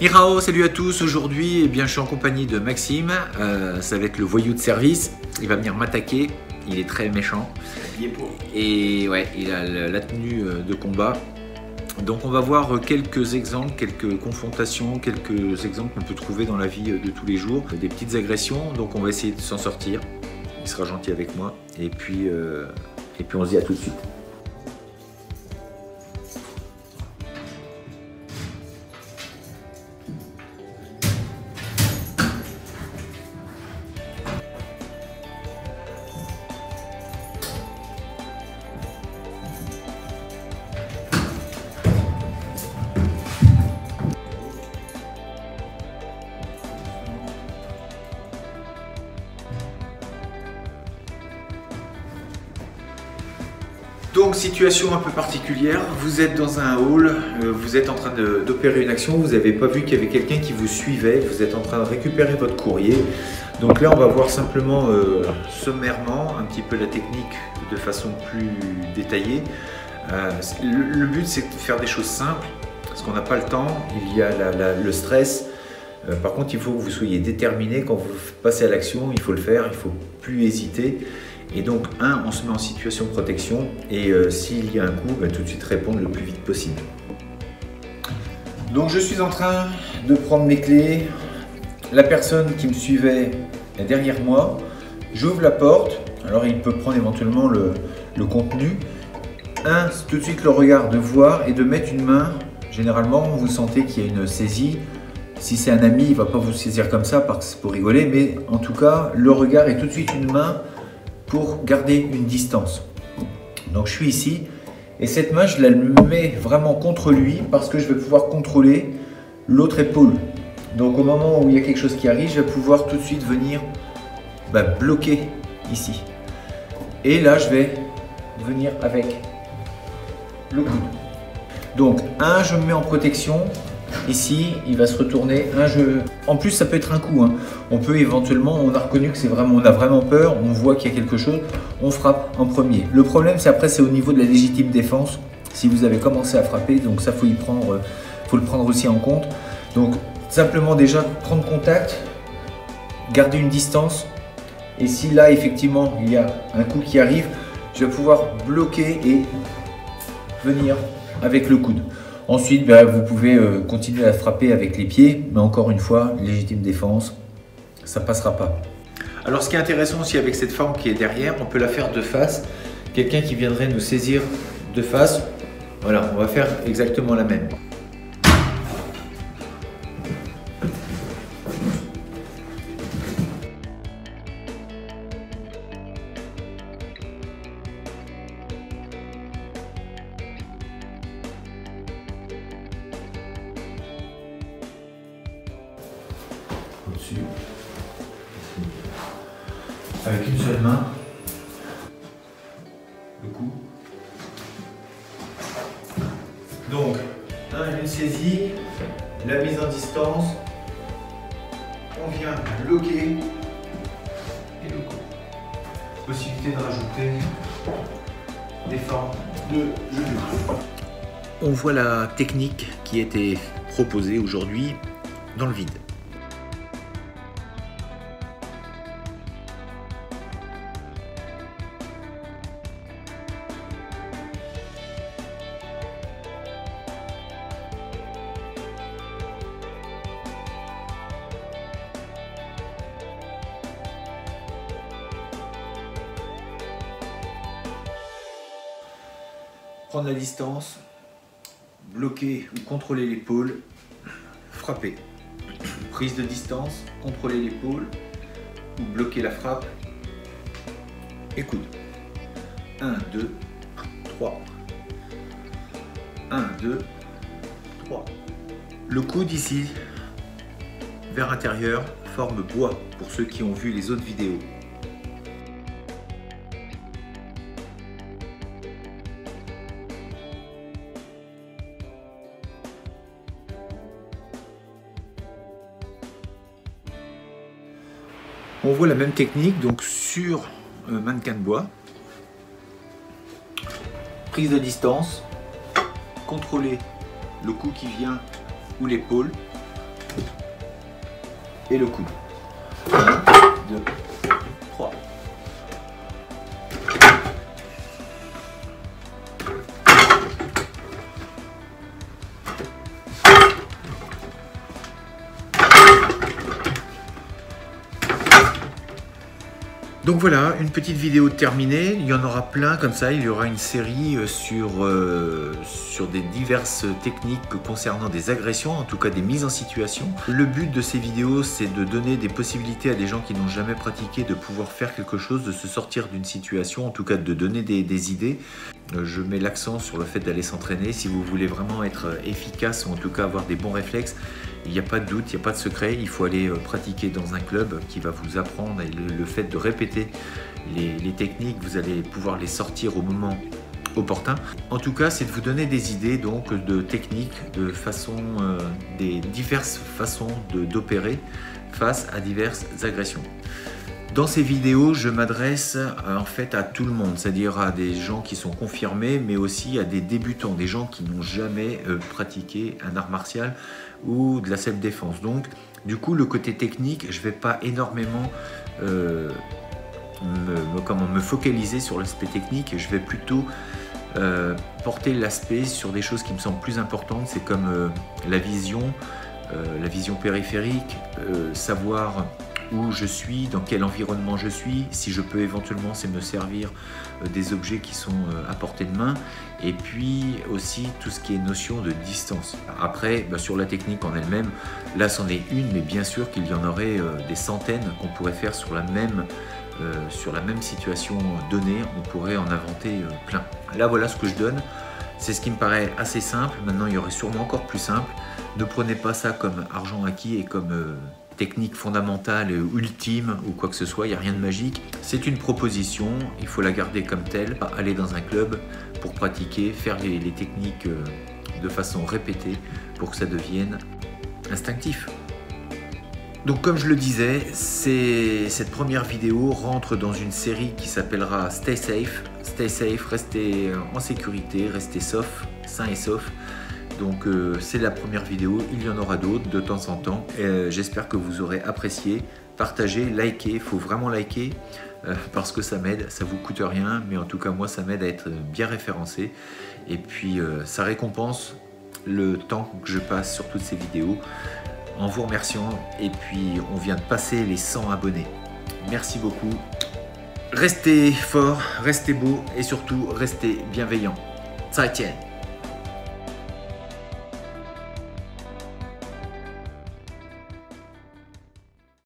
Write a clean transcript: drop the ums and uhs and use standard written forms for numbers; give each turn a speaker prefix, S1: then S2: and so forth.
S1: Nihao, salut à tous. Aujourd'hui, eh bien, je suis en compagnie de Maxime. Ça va être le voyou de service. Il va venir m'attaquer. Il est très méchant. Et ouais, il a la tenue de combat. Donc on va voir quelques exemples, quelques confrontations, quelques exemples qu'on peut trouver dans la vie de tous les jours. Des petites agressions, donc on va essayer de s'en sortir. Il sera gentil avec moi. Et puis on se dit à tout de suite. Donc situation un peu particulière, vous êtes dans un hall, vous êtes en train d'opérer une action, vous n'avez pas vu qu'il y avait quelqu'un qui vous suivait, vous êtes en train de récupérer votre courrier. Donc là on va voir simplement sommairement un petit peu la technique de façon plus détaillée. Le but c'est de faire des choses simples, parce qu'on n'a pas le temps, il y a le stress. Par contre il faut que vous soyez déterminé, quand vous passez à l'action, il faut le faire, il ne faut plus hésiter. Et donc, on se met en situation de protection et s'il y a un coup, tout de suite répondre le plus vite possible. Donc, je suis en train de prendre mes clés. La personne qui me suivait est derrière moi. J'ouvre la porte. Alors, il peut prendre éventuellement le contenu. Tout de suite le regard de voir et de mettre une main. Généralement, vous sentez qu'il y a une saisie. Si c'est un ami, il ne va pas vous saisir comme ça parce que c'est pour rigoler. Mais en tout cas, le regard est tout de suite une main pour garder une distance. Donc je suis ici et cette main je la mets vraiment contre lui parce que je vais pouvoir contrôler l'autre épaule. Donc au moment où il y a quelque chose qui arrive, je vais pouvoir tout de suite venir bloquer ici. Et là je vais venir avec le coude. Donc je me mets en protection. Ici, il va se retourner. En plus, ça peut être un coup. On peut éventuellement, on a reconnu que on a vraiment peur, on voit qu'il y a quelque chose, on frappe en premier. Le problème, c'est après, c'est au niveau de la légitime défense. Si vous avez commencé à frapper, donc ça, faut le prendre aussi en compte. Donc, simplement déjà prendre contact, garder une distance. Et si là, effectivement, il y a un coup qui arrive, je vais pouvoir bloquer et venir avec le coude. Ensuite, vous pouvez continuer à frapper avec les pieds, mais encore une fois, légitime défense, ça ne passera pas. Alors ce qui est intéressant aussi avec cette forme qui est derrière, on peut la faire de face. Quelqu'un qui viendrait nous saisir de face, voilà, on va faire exactement la même. Au-dessus, avec une seule main, le coup. Donc, une saisie, la mise en distance, on vient bloquer et le coup. Possibilité de rajouter des formes de genou. On voit la technique qui a été proposée aujourd'hui dans le vide. Prendre la distance, bloquer ou contrôler l'épaule, frapper. Prise de distance, contrôler l'épaule ou bloquer la frappe et coude. 1, 2, 3. 1, 2, 3. Le coude ici, vers intérieur, forme bois pour ceux qui ont vu les autres vidéos. On voit la même technique donc sur mannequin de bois. Prise de distance, contrôler le cou qui vient ou l'épaule, et le coude. 1, 2, 3. Donc voilà, une petite vidéo terminée. Il y en aura plein comme ça. Il y aura une série sur des diverses techniques concernant des agressions, en tout cas des mises en situation. Le but de ces vidéos, c'est de donner des possibilités à des gens qui n'ont jamais pratiqué de pouvoir faire quelque chose, de se sortir d'une situation, en tout cas de donner des idées. Je mets l'accent sur le fait d'aller s'entraîner. Si vous voulez vraiment être efficace ou en tout cas avoir des bons réflexes, il n'y a pas de doute, il n'y a pas de secret. Il faut aller pratiquer dans un club qui va vous apprendre, et le fait de répéter les techniques, vous allez pouvoir les sortir au moment opportun. En tout cas, c'est de vous donner des idées donc de techniques, de façons, des diverses façons d'opérer face à diverses agressions. Dans ces vidéos, je m'adresse en fait à tout le monde, c'est-à-dire à des gens qui sont confirmés, mais aussi à des débutants, des gens qui n'ont jamais pratiqué un art martial ou de la self-défense. Donc, du coup, le côté technique, je ne vais pas énormément me focaliser sur l'aspect technique. Je vais plutôt porter l'aspect sur des choses qui me semblent plus importantes, c'est comme la vision périphérique, savoir où je suis, dans quel environnement je suis, si je peux éventuellement me servir des objets qui sont à portée de main, et puis aussi tout ce qui est notion de distance. Après, sur la technique en elle-même, là c'en est une, mais bien sûr qu'il y en aurait des centaines qu'on pourrait faire sur la même situation donnée, on pourrait en inventer plein. Là voilà ce que je donne, c'est ce qui me paraît assez simple. Maintenant il y aurait sûrement encore plus simple. Ne prenez pas ça comme argent acquis et comme technique fondamentale, ultime ou quoi que ce soit, il n'y a rien de magique. C'est une proposition, il faut la garder comme telle, aller dans un club pour pratiquer, faire les techniques de façon répétée pour que ça devienne instinctif. Donc comme je le disais, cette première vidéo rentre dans une série qui s'appellera Stay Safe. Stay Safe, restez en sécurité, restez sain et sauf. Donc c'est la première vidéo, il y en aura d'autres de temps en temps. J'espère que vous aurez apprécié, partagez, likez, il faut vraiment liker parce que ça m'aide, ça vous coûte rien, mais en tout cas moi ça m'aide à être bien référencé. Et puis ça récompense le temps que je passe sur toutes ces vidéos en vous remerciant. Et puis on vient de passer les 100 abonnés. Merci beaucoup. Restez fort, restez beau et surtout restez bienveillant. 再见。